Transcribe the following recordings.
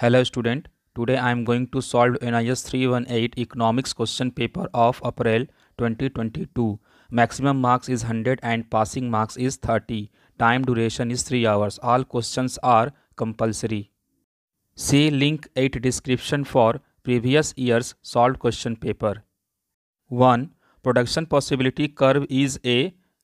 Hello student, today I am going to solve NIS 318 economics question paper of April 2022. Maximum marks is 100 and passing marks is 30. Time duration is 3 hours. All questions are compulsory. See link 8 description for previous year's solved question paper. 1. Production possibility curve is a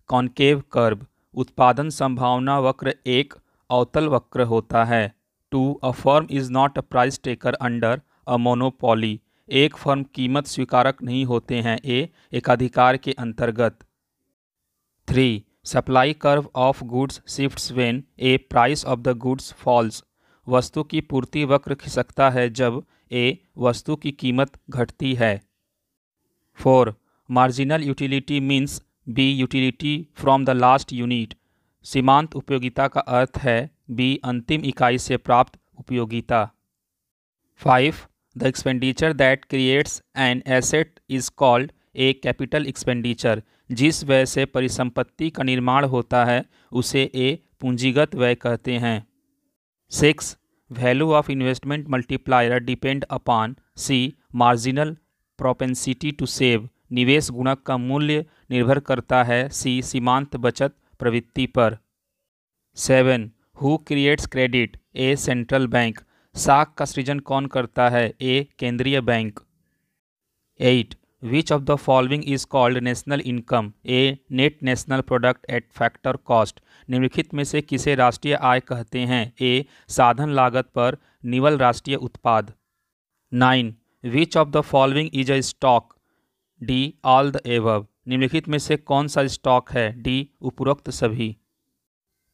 concave curve. उत्पादन संभावना वक्र एक अवतल वक्र होता है. 2. A firm is not a price taker under a monopoly. एक firm कीमत स्वीकारक नहीं होते हैं एकाधिकार के अंतर्गत. 3. Supply curve of goods shifts when a price of the goods falls. वस्तु की पूर्ति वक्र खिसकता है जब वस्तु की कीमत घटती है. 4. Marginal utility means B utility from the last unit. सीमांत उपयोगिता का अर्थ है B अंतिम इकाई से प्राप्त उपयोगिता. 5. The expenditure that creates an asset is called a capital expenditure. जिस व्यय से परिसंपत्ति का निर्माण होता है उसे पूंजीगत व्यय कहते हैं. 6. Value of investment multiplier depend upon C marginal propensity to save. निवेश गुणक का मूल्य निर्भर करता है C सीमांत बचत प्रवृत्ति पर. 7. Who creates credit? A central bank. साख का सृजन कौन करता है केंद्रीय bank. 8. Which of the following is called national income? A net national product at factor cost. निम्नलिखित में से किसे राष्ट्रीय आय कहते हैं साधन लागत पर निवल राष्ट्रीय उत्पाद. 9. Which of the following is a stock? D all the above. निम्नलिखित में से कौन सा स्टॉक है D उपरोक्त सभी.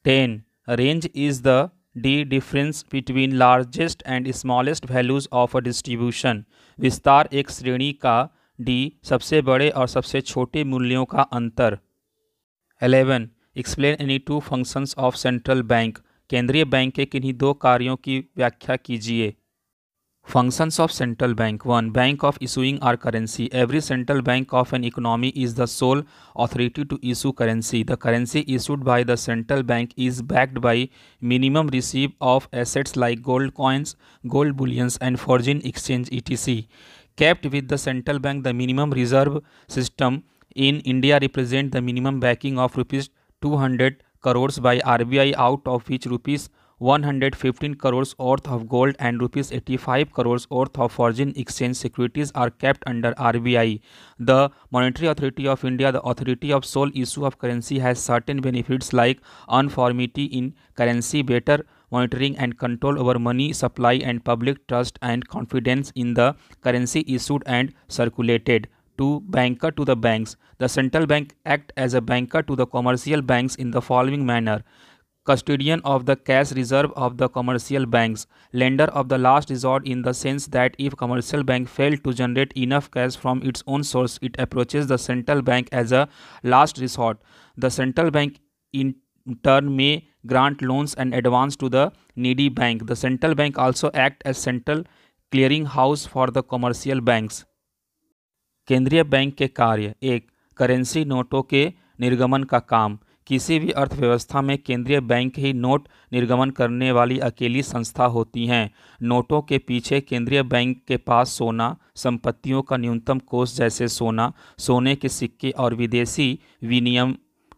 10. Range is the D difference between largest and smallest values of a distribution. विस्तार एक श्रेणी का D सबसे बड़े और सबसे छोटे मूल्यों का अंतर. 11. Explain any two functions of central bank. केंद्रीय बैंक के किन्हीं दो कार्यों की व्याख्या कीजिए. Functions of central bank. 1. Bank of issuing our currency. Every central bank of an economy is the sole authority to issue currency. The currency issued by the central bank is backed by minimum receipt of assets like gold coins, gold bullions and foreign exchange etc. Kept with the central bank, the minimum reserve system in India represent the minimum backing of rupees 200 crores by RBI, out of which rupees 115 crores worth of gold and rupees 85 crores worth of foreign exchange securities are kept under RBI. The Monetary Authority of India, the authority of sole issue of currency, has certain benefits like uniformity in currency, better monitoring and control over money supply and public trust and confidence in the currency issued and circulated. 2. Banker to the banks. The central bank act as a banker to the commercial banks in the following manner. Custodian of the cash reserve of the commercial banks, lender of the last resort in the sense that if commercial bank failed to generate enough cash from its own source, it approaches the central bank as a last resort. The central bank in turn may grant loans and advance to the needy bank. The central bank also act as central clearing house for the commercial banks. केंद्रीय bank के कार्य. 1. Currency नोटों के निर्गमन का काम. किसी भी अर्थव्यवस्था में केंद्रीय बैंक ही नोट निर्गमन करने वाली अकेली संस्था होती हैं. नोटों के पीछे केंद्रीय बैंक के पास सोना, संपत्तियों का न्यूनतम कोष जैसे सोना, सोने के सिक्के और विदेशी विनिमय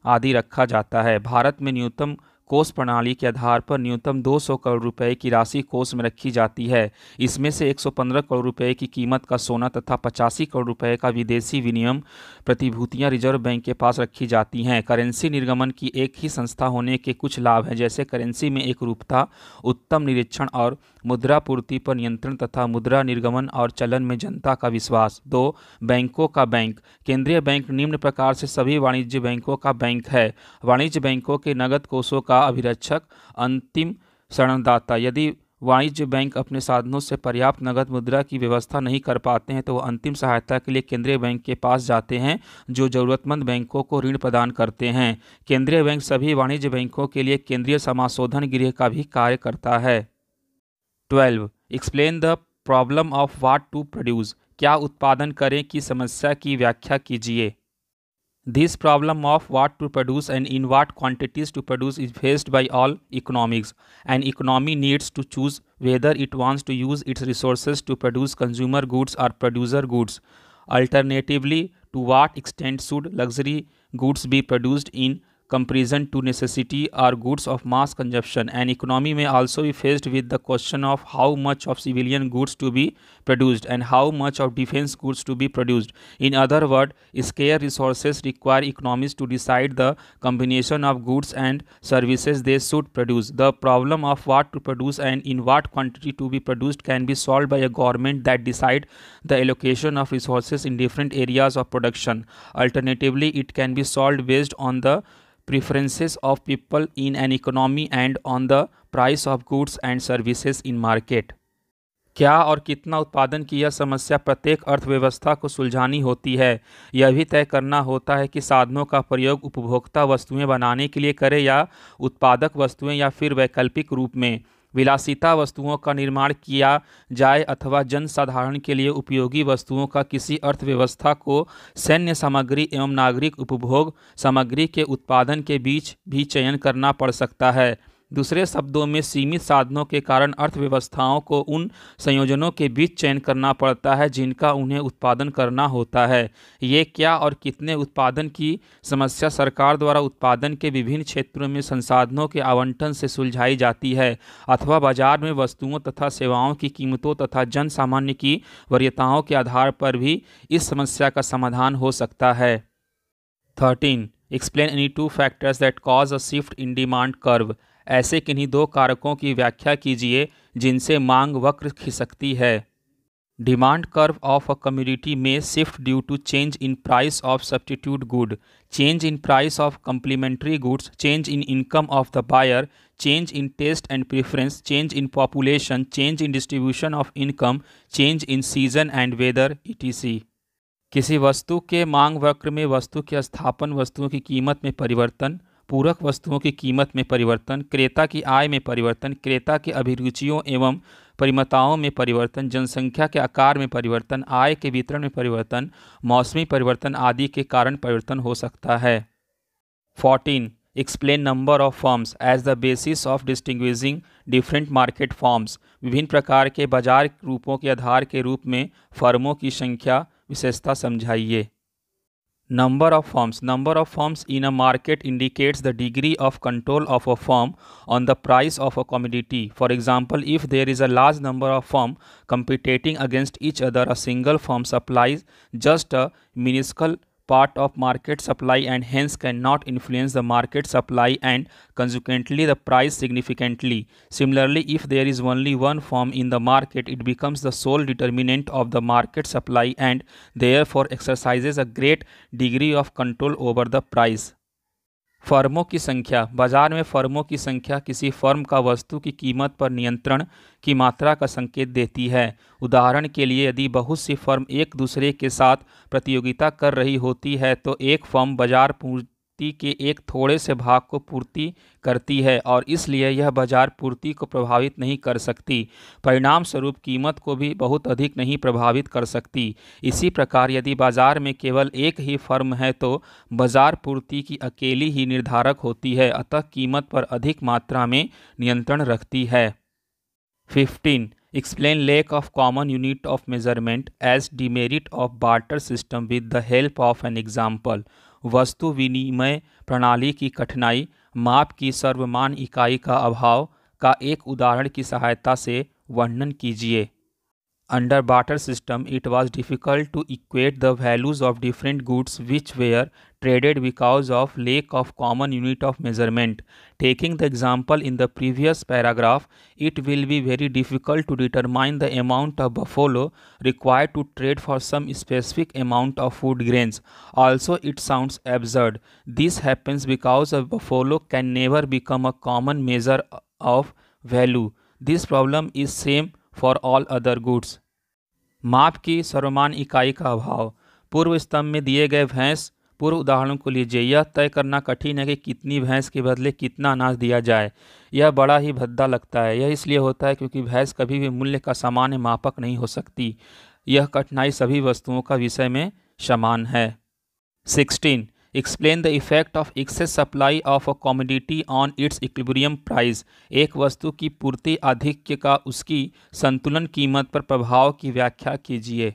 आदि रखा जाता है. भारत में न्यूनतम कोष प्रणाली के आधार पर न्यूनतम 200 करोड़ रुपए की राशि कोष में रखी जाती है. इसमें से 115 करोड़ रुपए की कीमत का सोना तथा 85 करोड़ रुपए का विदेशी विनिमय प्रतिभूतियां रिजर्व बैंक के पास रखी जाती हैं. करेंसी निर्गमन की एक ही संस्था होने के कुछ लाभ हैं, जैसे करेंसी में एकरूपता, उत्तम निरीक्षण और मुद्रा पूर्ति पर नियंत्रण तथा मुद्रा निर्गमन और चलन में जनता का विश्वास. 2. बैंकों का बैंक. केंद्रीय बैंक निम्न प्रकार से सभी वाणिज्य बैंकों का बैंक है. वाणिज्य बैंकों के नगद कोषों का अभिरक्षक, अंतिम शरणदाता. यदि वाणिज्य बैंक अपने साधनों से पर्याप्त नगद मुद्रा की व्यवस्था नहीं कर पाते हैं तो वह अंतिम सहायता के लिए केंद्रीय बैंक के पास जाते हैं, जो जरूरतमंद बैंकों को ऋण प्रदान करते हैं. केंद्रीय बैंक सभी वाणिज्य बैंकों के लिए केंद्रीय समाशोधन गृह का भी कार्य करता है. 12. Explain the problem of what to produce. क्या उत्पादन करें की समस्या की व्याख्या कीजिए. This problem of what to produce and in what quantities to produce is faced by all economics. An economy needs to choose whether it wants to use its resources to produce consumer goods or producer goods. Alternatively, to what extent should luxury goods be produced in comparison to necessity or goods of mass consumption? An economy may also be faced with the question of how much of civilian goods to be produced and how much of defense goods to be produced. In other words, scarce resources require economies to decide the combination of goods and services they should produce. The problem of what to produce and in what quantity to be produced can be solved by a government that decide the allocation of resources in different areas of production. Alternatively, it can be solved based on the preferences of people in an economy and on the price of goods and services in market. क्या और कितना उत्पादन की यह समस्या प्रत्येक अर्थव्यवस्था को सुलझानी होती है। यह भी तय करना होता है कि साधनों का प्रयोग उपभोक्ता वस्तुएं बनाने के लिए करें या उत्पादक वस्तुएं या फिर वैकल्पिक रूप में विलासिता वस्तुओं का निर्माण किया जाए अथवा जनसाधारण के लिए उपयोगी वस्तुओं का किसी अर्थव्यवस्था को सैन्य सामग्री एवं नागरिक उपभोग सामग्री के उत्पादन के बीच भी चयन करना पड़ सकता है। दूसरे शब्दों में सीमित साधनों के कारण अर्थव्यवस्थाओं को उन संयोजनों के बीच चयन करना पड़ता है जिनका उन्हें उत्पादन करना होता है। ये क्या और कितने उत्पादन की समस्या सरकार द्वारा उत्पादन के विभिन्न क्षेत्रों में संसाधनों के आवंटन से सुलझाई जाती है अथवा बाजार में वस्तुओं तथा सेवाओं की कीमतों तथा जन सामान्य की वरीयताओं के आधार पर भी इस समस्या का समाधान हो सकता है। 13. Explain any two factors that cause a shift in demand curve. ऐसे किन्हीं दो कारकों की व्याख्या कीजिए जिनसे मांग वक्र खिसकती है। Demand curve of a commodity may shift due to change in price of substitute good, change in price of complementary goods, change in income of the buyer, change in taste and preference, change in population, change in distribution of income, change in season and weather, etc. किसी वस्तु के मांग वक्र में वस्तु के स्थापन, वस्तुओं की कीमत में परिवर्तन, पूरक वस्तुओं की कीमत में परिवर्तन, क्रेता की आय में परिवर्तन, क्रेता के अभिरुचियों एवं परिमताओं में परिवर्तन, जनसंख्या के आकार में परिवर्तन, आय के वितरण में परिवर्तन, मौसमी परिवर्तन आदि के कारण परिवर्तन हो सकता है। 14. Explain number of firms as the basis of distinguishing different market forms. विभिन्न प्रकार के बाजार रूपों के आधार के रूप में फर्मों की संख्या विशेषता समझाइए। Number of firms in a market indicates the degree of control of a firm on the price of a commodity. For example, if there is a large number of firms competing against each other, a single firm supplies just a minuscule part of market supply and hence cannot influence the market supply and consequently the price significantly. Similarly, if there is only one firm in the market, it becomes the sole determinant of the market supply and therefore exercises a great degree of control over the price. फर्मों की संख्या। बाजार में फर्मों की संख्या किसी firm का वस्तु की कीमत पर नियंत्रण की मात्रा का संकेत देती है। उदाहरण के लिए, यदि बहुत सी फर्म एक दूसरे के साथ प्रतियोगिता कर रही होती है तो एक फर्म बाजार पूर्ति के एक थोड़े से भाग को पूर्ति करती है और इसलिए यह बाजार पूर्ति को प्रभावित नहीं कर सकती, परिणाम स्वरूप कीमत को भी बहुत अधिक नहीं प्रभावित कर सकती। इसी प्रकार यदि बाजार में केवल एक ही फर्म है तो बाजार पूर्ति की अकेली ही निर्धारक होती है, अतः कीमत पर अधिक मात्रा में नियंत्रण रखती है। 15. Explain lack of common unit of measurement as demerit of barter system with the help of an example. वस्तु विनिमय प्रणाली की कठिनाई, माप की सर्वमान्य इकाई का अभाव का एक उदाहरण की सहायता से वर्णन कीजिए। Under barter system, it was difficult to equate the values of different goods which were traded because of lack of common unit of measurement. Taking the example in the previous paragraph, it will be very difficult to determine the amount of buffalo required to trade for some specific amount of food grains. Also, it sounds absurd. This happens because a buffalo can never become a common measure of value. This problem is same for all other goods. माप की सर्वमान्य इकाई का अभाव। पूर्व स्तंभ में दिए गए भैंस पूर्व उदाहरणों को लीजिए। यह तय करना कठिन है कि कितनी भैंस के बदले कितना अनाज दिया जाए। यह बड़ा ही भद्दा लगता है। यह इसलिए होता है क्योंकि भैंस कभी भी मूल्य का सामान्य मापक नहीं हो सकती। यह कठिनाई सभी वस्तुओं का विषय में समान है। 16. Explain the effect of excess supply of a commodity on it's equilibrium price. एक वस्तु की पूर्ति आधिक्य का उसकी संतुलन कीमत पर प्रभाव की व्याख्या कीजिए।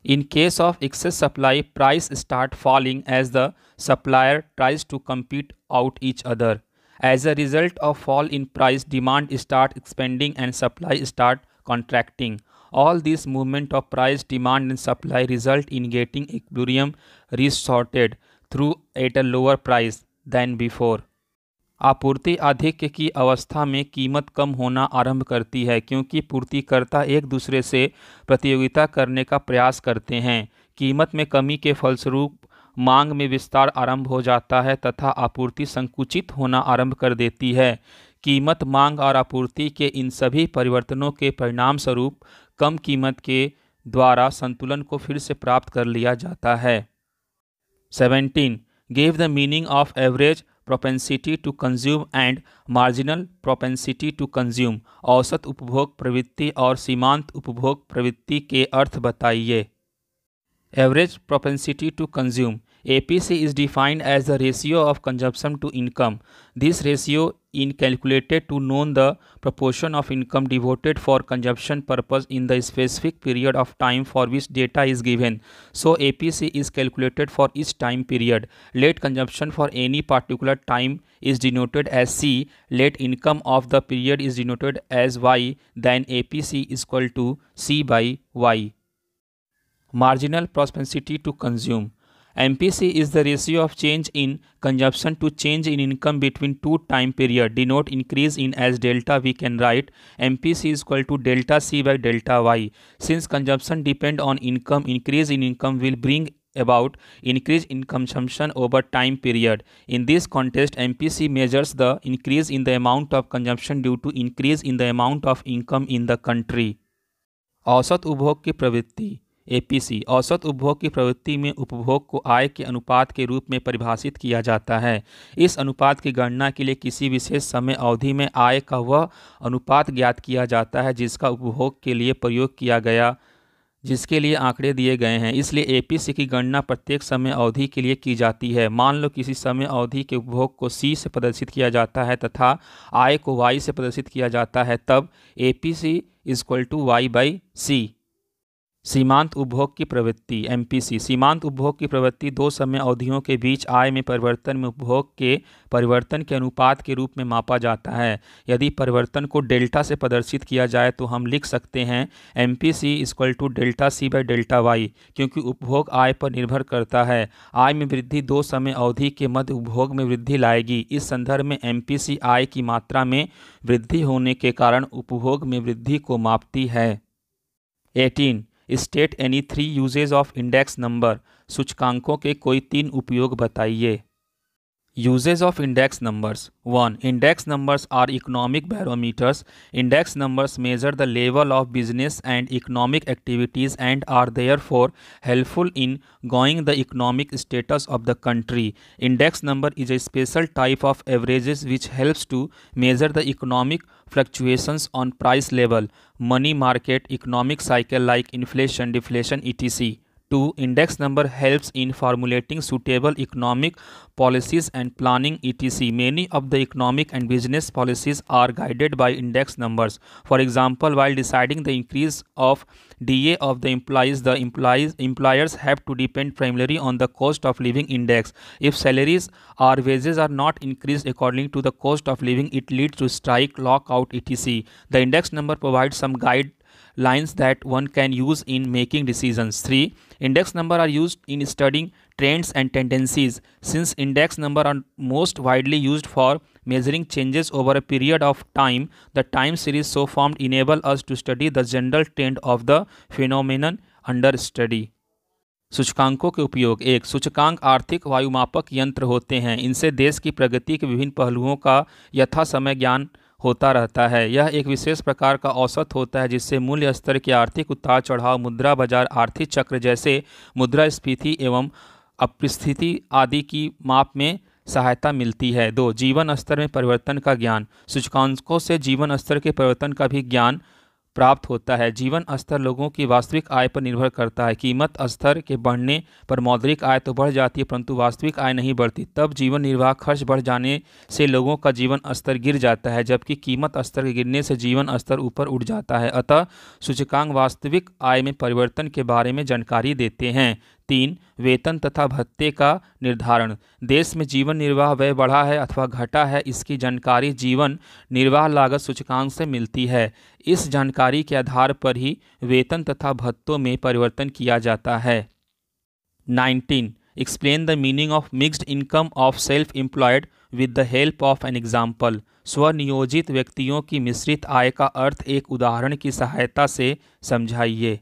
In case of excess supply, price start falling as the supplier tries to compete out each other. As a result of fall in price, demand start expanding and supply start contracting. All these movement of price, demand and supply result in getting equilibrium resorted through at a lower price than before. आपूर्ति आधिक्य की अवस्था में कीमत कम होना आरंभ करती है क्योंकि पूर्तिकर्ता एक दूसरे से प्रतियोगिता करने का प्रयास करते हैं। कीमत में कमी के फलस्वरूप मांग में विस्तार आरंभ हो जाता है तथा आपूर्ति संकुचित होना आरंभ कर देती है। कीमत, मांग और आपूर्ति के इन सभी परिवर्तनों के परिणाम स्वरूप कम कीमत के द्वारा संतुलन को फिर से प्राप्त कर लिया जाता है। 17. Give the meaning of average propensity to consume and marginal propensity to consume। औसत उपभोग प्रवृत्ति और सीमांत उपभोग प्रवृत्ति के अर्थ बताइए। Average propensity to consume, APC, is defined as the ratio of consumption to income. This ratio is calculated to know the proportion of income devoted for consumption purpose in the specific period of time for which data is given. So APC is calculated for each time period. Let consumption for any particular time is denoted as C. Let income of the period is denoted as Y. Then APC is equal to C by Y. Marginal propensity to consume, MPC is the ratio of change in consumption to change in income between two time period. Denote increase in as delta. We can write MPC is equal to delta C by delta Y. Since consumption depend on income, increase in income will bring about increase in consumption over time period. In this context, MPC measures the increase in the amount of consumption due to increase in the amount of income in the country. औसत उपभोग की प्रवृत्ति, APC, औसत उपभोग की प्रवृत्ति में उपभोग को आय के अनुपात के रूप में परिभाषित किया जाता है। इस अनुपात की गणना के लिए किसी विशेष समय अवधि में आय का वह अनुपात ज्ञात किया जाता है जिसका उपभोग के लिए प्रयोग किया गया, जिसके लिए आंकड़े दिए गए हैं। इसलिए APC की गणना प्रत्येक समय अवधि के लिए की जाती है। मान लो किसी समय अवधि के उपभोग को C से प्रदर्शित किया जाता है तथा आय को Y से प्रदर्शित किया जाता है, तब APC is equal to Y by C। सीमांत उपभोग की प्रवृत्ति, MPC, सीमांत उपभोग की प्रवृत्ति दो समय अवधियों के बीच आय में परिवर्तन में उपभोग के परिवर्तन के अनुपात के रूप में मापा जाता है। यदि परिवर्तन को डेल्टा से प्रदर्शित किया जाए तो हम लिख सकते हैं MPC equal to delta C by delta Y, क्योंकि उपभोग आय पर निर्भर करता है। आय में वृद्धि दो समय अवधि के मध्य उपभोग में वृद्धि लाएगी। इस संदर्भ में MPC आय की मात्रा में वृद्धि होने के कारण उपभोग में वृद्धि को मापती है। 18. State any 3 uses of index number. सूचकांकों के कोई 3 उपयोग बताइए। Uses of index numbers. 1. Index numbers are economic barometers. Index numbers measure the level of business and economic activities and are therefore helpful in gauging the economic status of the country. Index number is a special type of averages which helps to measure the economic fluctuations on price level, money market, economic cycle like inflation, deflation, etc. 2. Index number helps in formulating suitable economic policies and planning etc. Many of the economic and business policies are guided by index numbers. For example, while deciding the increase of DA of the employers have to depend primarily on the cost of living index. If salaries or wages are not increased according to the cost of living, it leads to strike, lockout etc. The index number provides some guidelines that one can use in making decisions. 3. Index number are used in studying trends and tendencies. Since index number are most widely used for measuring changes over a period of time, the time series so formed enable us to study the general trend of the phenomenon under study. सूचकांकों के उपयोग। 1. सूचकांक आर्थिक वायुमापक यंत्र होते हैं। इनसे देश की प्रगति के विभिन्न पहलुओं का यथा समय ज्ञान होता रहता है। यह एक विशेष प्रकार का औसत होता है जिससे मूल्य स्तर के आर्थिक उतार चढ़ाव, मुद्रा बाजार, आर्थिक चक्र जैसे मुद्रास्फीति एवं अपस्फीति आदि की माप में सहायता मिलती है। 2. जीवन स्तर में परिवर्तन का ज्ञान। सूचकांकों से जीवन स्तर के परिवर्तन का भी ज्ञान प्राप्त होता है। जीवन स्तर लोगों की वास्तविक आय पर निर्भर करता है। कीमत स्तर के बढ़ने पर मौद्रिक आय तो बढ़ जाती है परंतु वास्तविक आय नहीं बढ़ती। तब जीवन निर्वाह खर्च बढ़ जाने से लोगों का जीवन स्तर गिर जाता है, जबकि कीमत स्तर के गिरने से जीवन स्तर ऊपर उठ जाता है। अतः सूचकांक वास्तविक आय में परिवर्तन के बारे में जानकारी देते हैं। 3. वेतन तथा भत्ते का निर्धारण। देश में जीवन निर्वाह व्यय बढ़ा है अथवा घटा है, इसकी जानकारी जीवन निर्वाह लागत सूचकांक से मिलती है। इस जानकारी के आधार पर ही वेतन तथा भत्तों में परिवर्तन किया जाता है। 19. Explain the meaning of mixed income of self employed with the help of an example. स्वनियोजित व्यक्तियों की मिश्रित आय का अर्थ एक उदाहरण की सहायता से समझाइए।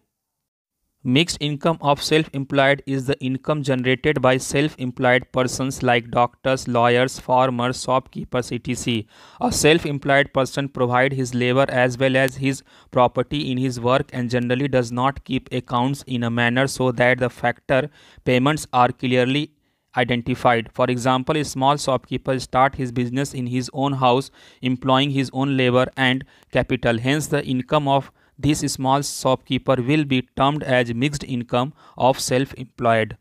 Mixed income of self-employed is the income generated by self-employed persons like doctors, lawyers, farmers, shopkeepers, etc. A self-employed person provides his labor as well as his property in his work and generally does not keep accounts in a manner so that the factor payments are clearly identified. For example, a small shopkeeper starts his business in his own house, employing his own labor and capital. Hence, the income of this small shopkeeper will be termed as mixed income of self-employed.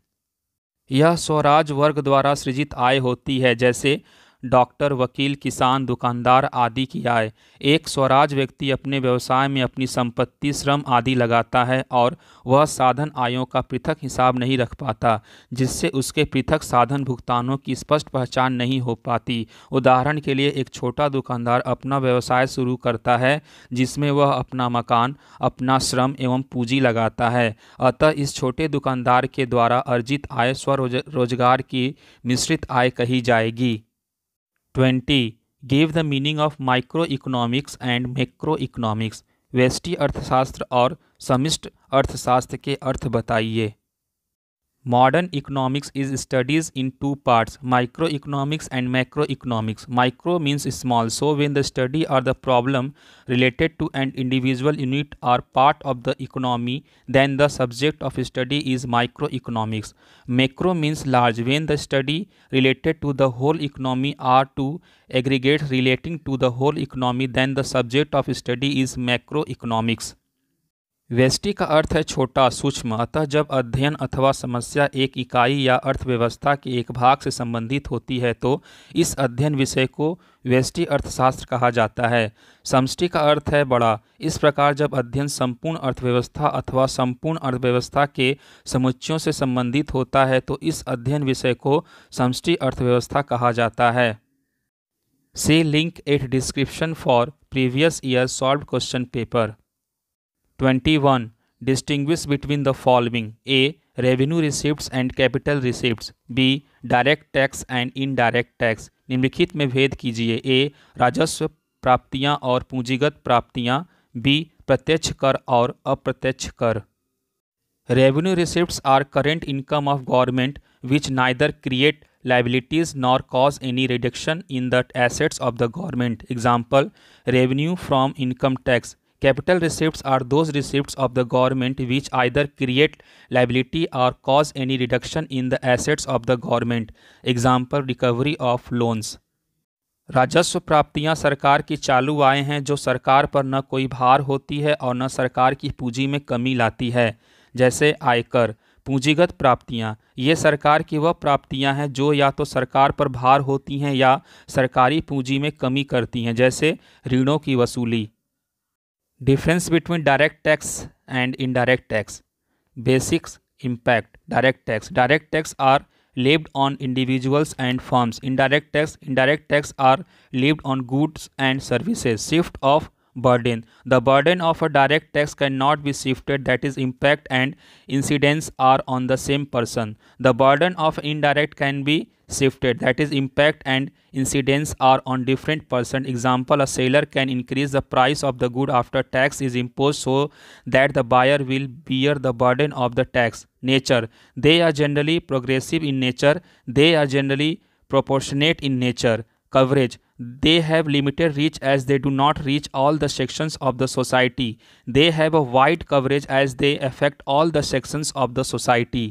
यह स्वराज वर्ग द्वारा सृजित आय होती है, जैसे doctor, वकील, किसान, दुकानदार आदि की आय। एक स्वराज व्यक्ति अपने व्यवसाय में अपनी संपत्ति, श्रम आदि लगाता है और वह साधन आयों का पृथक हिसाब नहीं रख पाता, जिससे उसके पृथक साधन भुगतानों की स्पष्ट पहचान नहीं हो पाती। उदाहरण के लिए, एक छोटा दुकानदार अपना व्यवसाय शुरू करता है जिसमें वह अपना मकान, अपना श्रम एवं पूंजी लगाता है। अतः इस छोटे दुकानदार के द्वारा अर्जित आय स्वरोजगार की मिश्रित आय कही जाएगी। 20. Give the meaning of micro economics and macro economics. व्यष्टि अर्थशास्त्र और समष्टि अर्थशास्त्र के अर्थ बताइए। Modern economics is studies in two parts, microeconomics and macroeconomics. Micro means small, so when the study or the problem related to an individual unit are part of the economy, then the subject of study is microeconomics. Macro means large, when the study related to the whole economy are to aggregate relating to the whole economy, then the subject of study is macroeconomics. व्यष्टि का अर्थ है छोटा, सूक्ष्म। अतः जब अध्ययन अथवा समस्या एक इकाई या अर्थव्यवस्था के एक भाग से संबंधित होती है तो इस अध्ययन विषय को व्यष्टि अर्थशास्त्र कहा जाता है। समष्टि का अर्थ है बड़ा। इस प्रकार जब अध्ययन संपूर्ण अर्थव्यवस्था अथवा संपूर्ण अर्थव्यवस्था के समुच्चयों से संबंधित होता है तो इस अध्ययन विषय को समष्टि अर्थव्यवस्था कहा जाता है। See link at description for previous year solved question paper. 21. Distinguish between the following: A. Revenue receipts and capital receipts. B. Direct tax and indirect tax. निम्नलिखित में भेद कीजिए। A. राजस्व प्राप्तियां और पूंजीगत प्राप्तियां। B. प्रत्यक्ष कर और अप्रत्यक्ष कर। Revenue receipts are current income of government which neither create liabilities nor cause any reduction in the assets of the government. Example: revenue from income tax. Capital receipts are those receipts of the government which either create liability or cause any reduction in the assets of the government. Example: recovery of loans. राजस्व प्राप्तियां सरकार की चालू आय हैं जो सरकार पर न कोई भार होती है और न सरकार की पूंजी में कमी लाती है, जैसे आयकर। पूंजीगत प्राप्तियां ये सरकार की वह प्राप्तियां हैं जो या तो सरकार पर भार होती हैं या सरकारी पूंजी में कमी करती हैं, जैसे ऋणों की वसूली। Difference between direct tax and indirect tax. Basics impact. Direct tax. Direct tax are levied on individuals and firms. Indirect tax are levied on goods and services. Shift of burden. The burden of a direct tax cannot be shifted, that is impact and incidence are on the same person. The burden of indirect can be shifted, that is impact and incidence are on different person. Example: a seller can increase the price of the good after tax is imposed so that the buyer will bear the burden of the tax. Nature. They are generally progressive in nature. They are generally proportionate in nature. Coverage. They have limited reach as they do not reach all the sections of the society. They have a wide coverage as they affect all the sections of the society.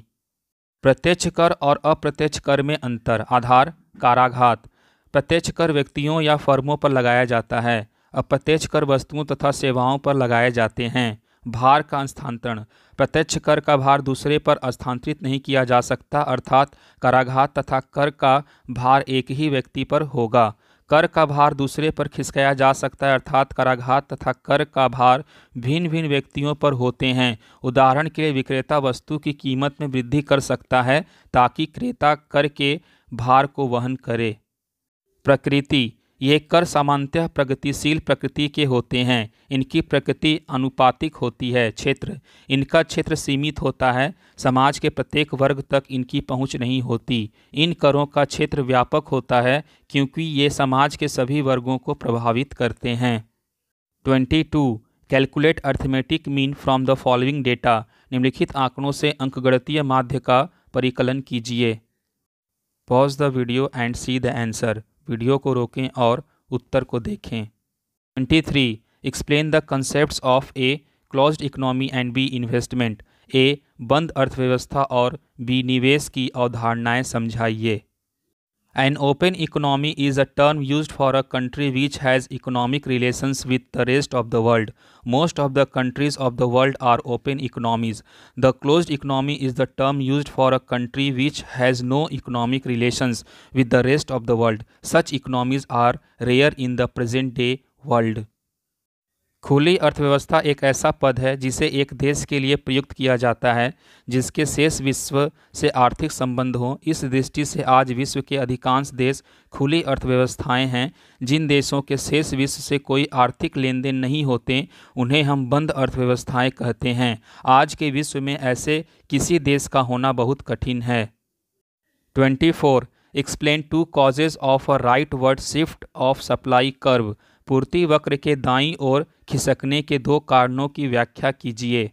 प्रत्यक्ष कर और अप्रत्यक्ष कर में अंतर। आधार: काराघात। प्रत्यक्ष कर व्यक्तियों या फर्मों पर लगाया जाता है। अप्रत्यक्ष कर वस्तुओं तथा सेवाओं पर लगाए जाते हैं। भार का स्थानांतरण, प्रत्यक्ष कर का भार दूसरे पर स्थानांतरित नहीं किया जा सकता, अर्थात कराघात तथा कर का भार एक ही व्यक्ति पर होगा। कर का भार दूसरे पर खिसकाया जा सकता है, अर्थात कराघात तथा कर का भार भिन्न भिन्न व्यक्तियों पर होते हैं। उदाहरण के लिए विक्रेता वस्तु की कीमत में वृद्धि कर सकता है ताकि क्रेता कर के भार को वहन करे। प्रकृति, ये कर सामान्यतः प्रगतिशील प्रकृति के होते हैं। इनकी प्रकृति अनुपातिक होती है। क्षेत्र, इनका क्षेत्र सीमित होता है, समाज के प्रत्येक वर्ग तक इनकी पहुंच नहीं होती। इन करों का क्षेत्र व्यापक होता है क्योंकि ये समाज के सभी वर्गों को प्रभावित करते हैं। 22. Calculate arithmetic mean from the following data. निम्नलिखित आंकड़ों से अंकगणितीय माध्य का परिकलन कीजिए। Pause the video and see the answer. Video को रोकें और उत्तर को देखें। 23. Explain the concepts of a closed economy and b investment. A बंद अर्थव्यवस्था और बी निवेश की अवधारणाएं समझाइए। An open economy is a term used for a country which has economic relations with the rest of the world. Most of the countries of the world are open economies. The closed economy is the term used for a country which has no economic relations with the rest of the world. Such economies are rare in the present day world. खुली अर्थव्यवस्था एक ऐसा पद है जिसे एक देश के लिए प्रयुक्त किया जाता है जिसके शेष विश्व से आर्थिक संबंध हों। इस दृष्टि से आज विश्व के अधिकांश देश खुली अर्थव्यवस्थाएं हैं। जिन देशों के शेष विश्व से कोई आर्थिक लेन देन नहीं होते उन्हें हम बंद अर्थव्यवस्थाएं कहते हैं। आज के विश्व में ऐसे किसी देश का होना बहुत कठिन है। 24. Explain 2 causes of a rightward shift of supply curve. पूर्ति वक्र के दाईं ओर खिसकने के 2 कारणों की व्याख्या कीजिए।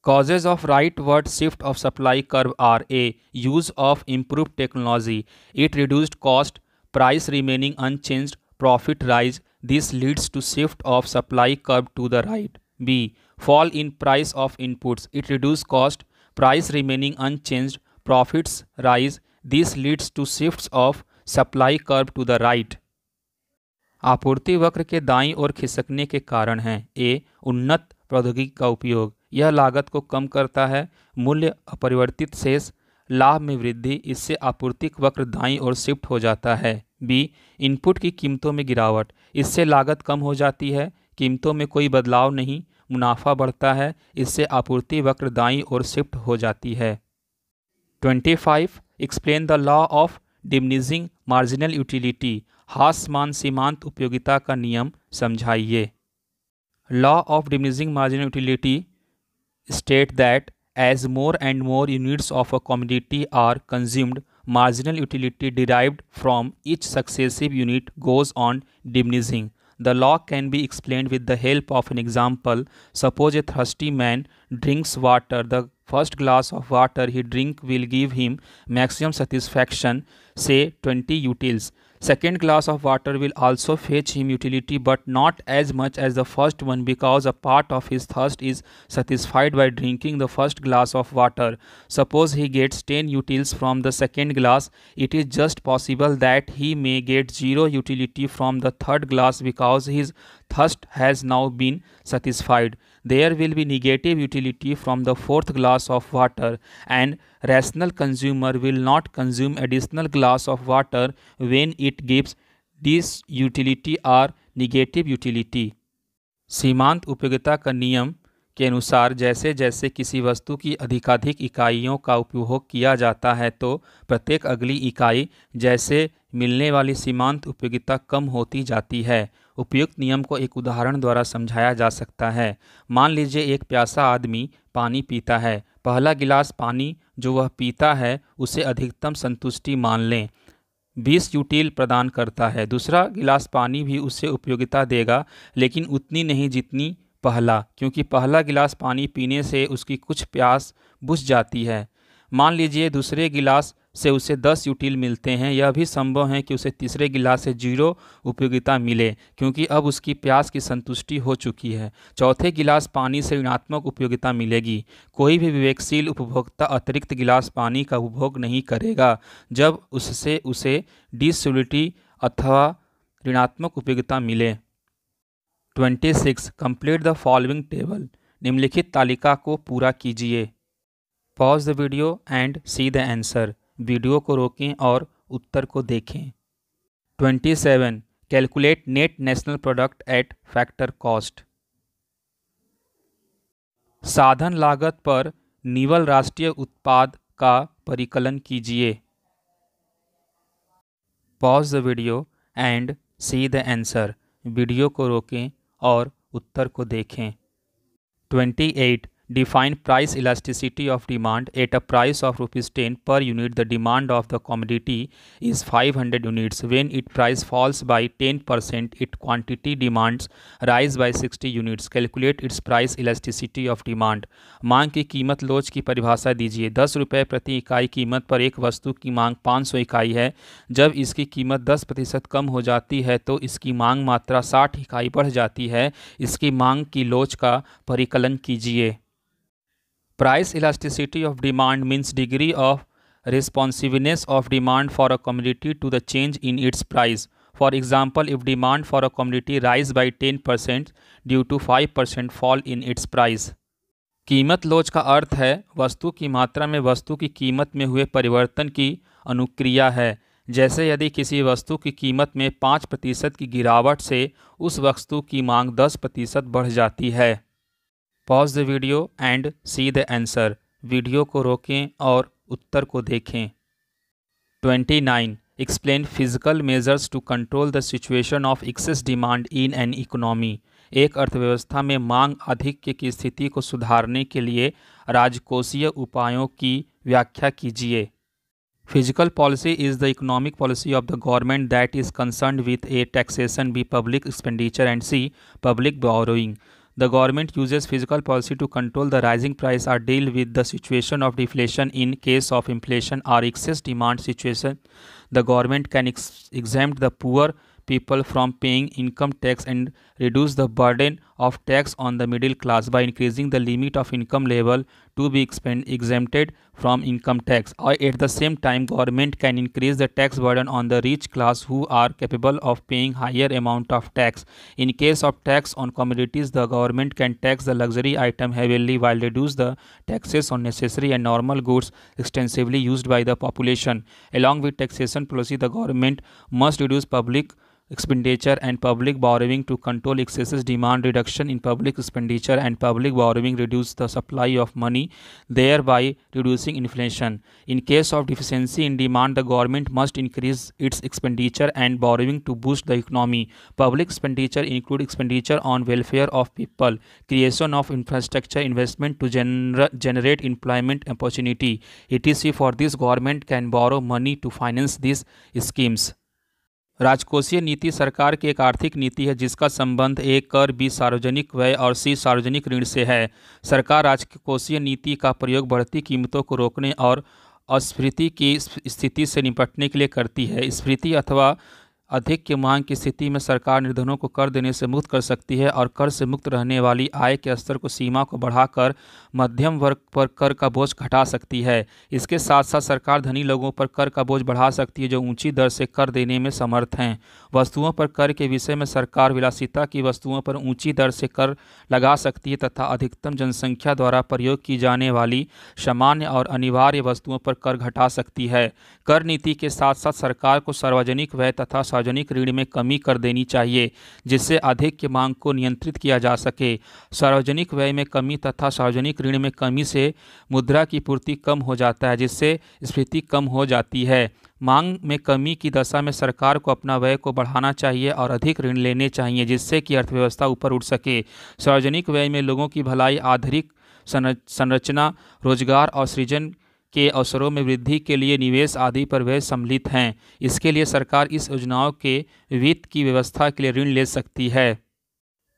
Causes of rightward shift of supply curve are: A. Use of improved technology. It reduced cost, price remaining unchanged, profit rise. This leads to shift of supply curve to the right. B. Fall in price of inputs. It reduced cost, price remaining unchanged, profits rise. This leads to shifts of supply curve to the right. आपूर्ति वक्र के दाईं ओर खिसकने के कारण हैं। ए. उन्नत प्रौद्योगिकी का उपयोग, यह लागत को कम करता है। मूल्य अपरिवर्तित शेष, लाभ में वृद्धि, इससे आपूर्ति वक्र दाईं ओर शिफ्ट हो जाता है। बी. इनपुट की कीमतों में गिरावट, इससे लागत कम हो जाती है, कीमतों में कोई बदलाव नहीं, मुनाफा बढ़ता है, इससे आपूर्ति वक्र दाईं ओर शिफ्ट हो जाती है। 25. Explain the law of diminishing marginal utility. ह्रासमान सीमांत उपयोगिता का नियम समझाइए। Law of diminishing marginal utility state that as more and more units of a commodity are consumed, marginal utility derived from each successive unit goes on diminishing. The law can be explained with the help of an example. Suppose a thirsty man drinks water. The first glass of water he drink will give him maximum satisfaction, say 20 utils. Second glass of water will also fetch him utility, but not as much as the first one, because a part of his thirst is satisfied by drinking the first glass of water. Suppose he gets 10 utils from the second glass. It is just possible that he may get 0 utility from the third glass because his thirst has now been satisfied. There will be negative utility from the fourth glass of water, and rational consumer will not consume additional glass of water when it gives this utility or negative utility. सीमांत उपयोगिता का नियम के अनुसार जैसे जैसे किसी वस्तु की अधिकाधिक इकाइयों का उपभोग किया जाता है तो प्रत्येक अगली इकाई जैसे मिलने वाली सीमांत उपयोगिता कम होती जाती है। उपयुक्त नियम को एक उदाहरण द्वारा समझाया जा सकता है। मान लीजिए एक प्यासा आदमी पानी पीता है। पहला गिलास पानी जो वह पीता है उसे अधिकतम संतुष्टि मान लें, 20 यूटिल प्रदान करता है। दूसरा गिलास पानी भी उसे उपयोगिता देगा, लेकिन उतनी नहीं जितनी पहला, क्योंकि पहला गिलास पानी पीने से उसकी कुछ प्यास बुझ जाती है। मान लीजिए दूसरे गिलास से उसे 10 यूटिल मिलते हैं। यह भी संभव है कि उसे तीसरे गिलास से 0 उपयोगिता मिले, क्योंकि अब उसकी प्यास की संतुष्टि हो चुकी है। चौथे गिलास पानी से ऋणात्मक उपयोगिता मिलेगी। कोई भी विवेकशील उपभोक्ता अतिरिक्त गिलास पानी का उपभोग नहीं करेगा जब उससे उसे डिसयूटिलिटी अथवा ऋणात्मक उपयोगिता मिले। 26. कंप्लीट द फॉलोइंग टेबल, निम्नलिखित तालिका को पूरा कीजिए। Pause the video and see the answer, video को रोकें और उत्तर को देखें। 27. Calculate net national product at factor cost, साधन लागत पर निवल राष्ट्रीय उत्पाद का परिकलन कीजिए। Pause the video and see the answer, video को रोकें और उत्तर को देखें। 28. Define price elasticity of demand at a price of ₹10 per unit. The demand of the commodity is 500 units. When its price falls by 10%, its quantity demands rise by 60 units. Calculate its price elasticity of demand. मांग की कीमत लोच की परिभाषा दीजिए। 10 रुपये प्रति इकाई कीमत पर एक वस्तु की मांग 500 इकाई है। जब इसकी कीमत 10% कम हो जाती है तो इसकी मांग मात्रा 60 इकाई बढ़ जाती है। इसकी मांग की लोच का परिकलन कीजिए। Price elasticity of demand means degree of responsiveness of demand for a commodity to the change in its price. For example, if demand for a commodity rise by 10% due to 5% fall in its price. कीमत लोच का अर्थ है वस्तु की मात्रा में वस्तु की कीमत में हुए परिवर्तन की अनुक्रिया है। जैसे यदि किसी वस्तु की कीमत में 5% की गिरावट से उस वस्तु की मांग 10% बढ़ जाती है। Pause the video and see the answer, video को रोकें और उत्तर को देखें। 29. Explain physical measures to control the situation of excess demand in an economy. एक अर्थव्यवस्था में मांग आधिक्य की स्थिति को सुधारने के लिए राजकोषीय उपायों की व्याख्या कीजिए। Physical policy is the economic policy of the government that is concerned with A taxation, B public expenditure and C public borrowing. The government uses fiscal policy to control the rising price or deal with the situation of deflation in case of inflation or excess demand situation. The government can exempt the poor people from paying income tax and reduce the burden of tax on the middle class by increasing the limit of income level to be exempted from income tax. Or at the same time, government can increase the tax burden on the rich class who are capable of paying higher amount of tax. In case of tax on commodities, the government can tax the luxury item heavily while reduce the taxes on necessary and normal goods extensively used by the population. Along with taxation policy, the government must reduce public expenditure and public borrowing to control excessive demand. Reduction in public expenditure and public borrowing reduce the supply of money, thereby reducing inflation. In case of deficiency in demand, the government must increase its expenditure and borrowing to boost the economy. Public expenditure include expenditure on welfare of people, creation of infrastructure, investment to generate employment opportunity, etc. For this, government can borrow money to finance these schemes. राजकोषीय नीति सरकार की एक आर्थिक नीति है जिसका संबंध ए कर, बी सार्वजनिक व्यय और सी सार्वजनिक ऋण से है। सरकार राजकोषीय नीति का प्रयोग बढ़ती कीमतों को रोकने और अस्फीति की स्थिति से निपटने के लिए करती है। स्फीति अथवा अधिक की मांग की स्थिति में सरकार निर्धनों को कर देने से मुक्त कर सकती है और कर से मुक्त रहने वाली आय के स्तर को सीमा को बढ़ाकर मध्यम वर्ग पर कर का बोझ घटा सकती है। इसके साथ साथ सरकार धनी लोगों पर कर का बोझ बढ़ा सकती है जो ऊंची दर से कर देने में समर्थ हैं। वस्तुओं पर कर के विषय में सरकार विलासिता की वस्तुओं पर ऊंची दर से कर लगा सकती है तथा अधिकतम जनसंख्या द्वारा प्रयोग की जाने वाली सामान्य और अनिवार्य वस्तुओं पर कर घटा सकती है। कर नीति के साथ साथ सरकार को सार्वजनिक व्यय तथा सार्वजनिक ऋण में कमी कर देनी चाहिए जिससे अधिक की मांग को नियंत्रित किया जा सके। सार्वजनिक व्यय में कमी तथा सार्वजनिक ऋण में कमी से मुद्रा की पूर्ति कम हो जाता है जिससे स्फीति कम हो जाती है। मांग में कमी की दशा में सरकार को अपना व्यय को बढ़ाना चाहिए और अधिक ऋण लेने चाहिए जिससे कि अर्थव्यवस्था ऊपर उठ सके। सार्वजनिक व्यय में लोगों की भलाई, आधारिक संरचना, रोजगार और सृजन के अवसरों में वृद्धि के लिए निवेश आदि पर व्यय सम्मिलित हैं। इसके लिए सरकार इस योजनाओं के वित्त की व्यवस्था के लिए ऋण ले सकती है।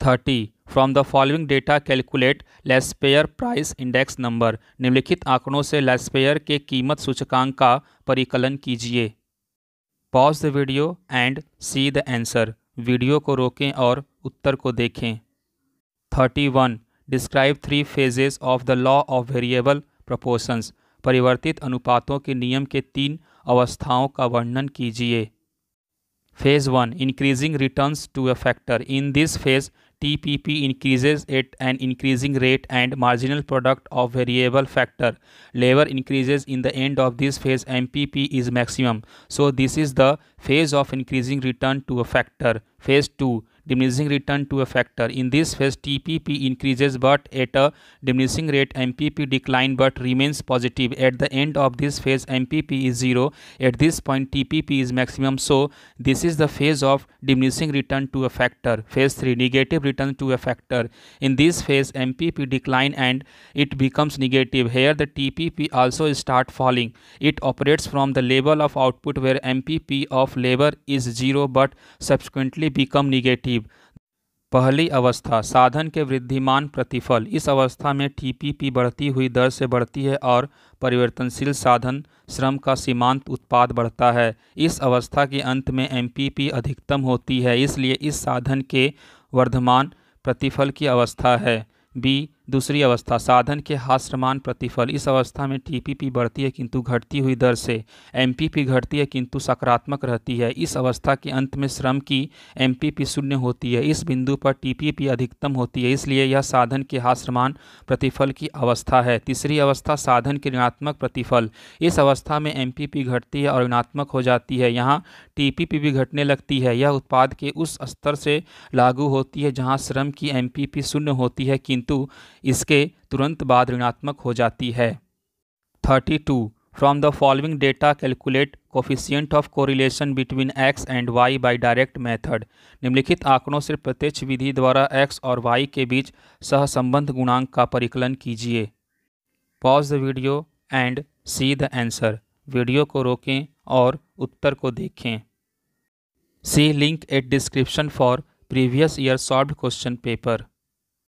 30. From the following data calculate Laspeyres price index number. निम्नलिखित आंकड़ों से लेस्पेयर के कीमत सूचकांक का परिकलन कीजिए। Pause the video and see the answer, video को रोकें और उत्तर को देखें। 31. Describe 3 phases of the law of variable proportions. परिवर्तित अनुपातों के नियम के 3 अवस्थाओं का वर्णन कीजिए। Phase 1. Increasing returns to a factor. In this phase, TPP increases at an increasing rate and marginal product of variable factor labor increases in the end of this phase MPP is maximum. So this is the phase of increasing return to a factor. Phase 2, diminishing return to a factor. In this phase TPP increases but at a diminishing rate, MPP decline but remains positive. At the end of this phase MPP is 0. At this point TPP is maximum. So this is the phase of diminishing return to a factor. Phase 3, negative return to a factor. In this phase MPP decline and it becomes negative. Here the TPP also start falling. It operates from the level of output where MPP of labor is 0 but subsequently become negative. पहली अवस्था, साधन के वृद्धिमान प्रतिफल। इस अवस्था में TPP बढ़ती हुई दर से बढ़ती है और परिवर्तनशील साधन श्रम का सीमांत उत्पाद बढ़ता है। इस अवस्था के अंत में एमपीपी अधिकतम होती है, इसलिए इस साधन के वर्धमान प्रतिफल की अवस्था है। बी, दूसरी अवस्था, साधन के हास्यमान प्रतिफल। इस अवस्था में टीपीपी बढ़ती है किंतु घटती हुई दर से, एमपीपी घटती है किंतु सकारात्मक रहती है। इस अवस्था के अंत में श्रम की एमपीपी शून्य होती है। इस बिंदु पर टीपीपी अधिकतम होती है, इसलिए यह साधन के हास्यमान प्रतिफल की अवस्था है। तीसरी अवस्था, साधन के ऋणात्मक प्रतिफल। इस अवस्था में एमपीपी घटती है और ऋणात्मक हो जाती है। यहाँ टीपीपी भी घटने लगती है। यह उत्पाद के उस स्तर से लागू होती है जहाँ श्रम की एमपीपी शून्य होती है किंतु इसके तुरंत बाद ऋणात्मक हो जाती है। 32. From the following data calculate coefficient of correlation between x and y by direct method. निम्नलिखित आंकड़ों से प्रत्यक्ष विधि द्वारा x और y के बीच सहसंबंध गुणांक का परिकलन कीजिए। Pause the video and see the answer. Video को रोकें और उत्तर को देखें। See link at description for previous year solved question paper.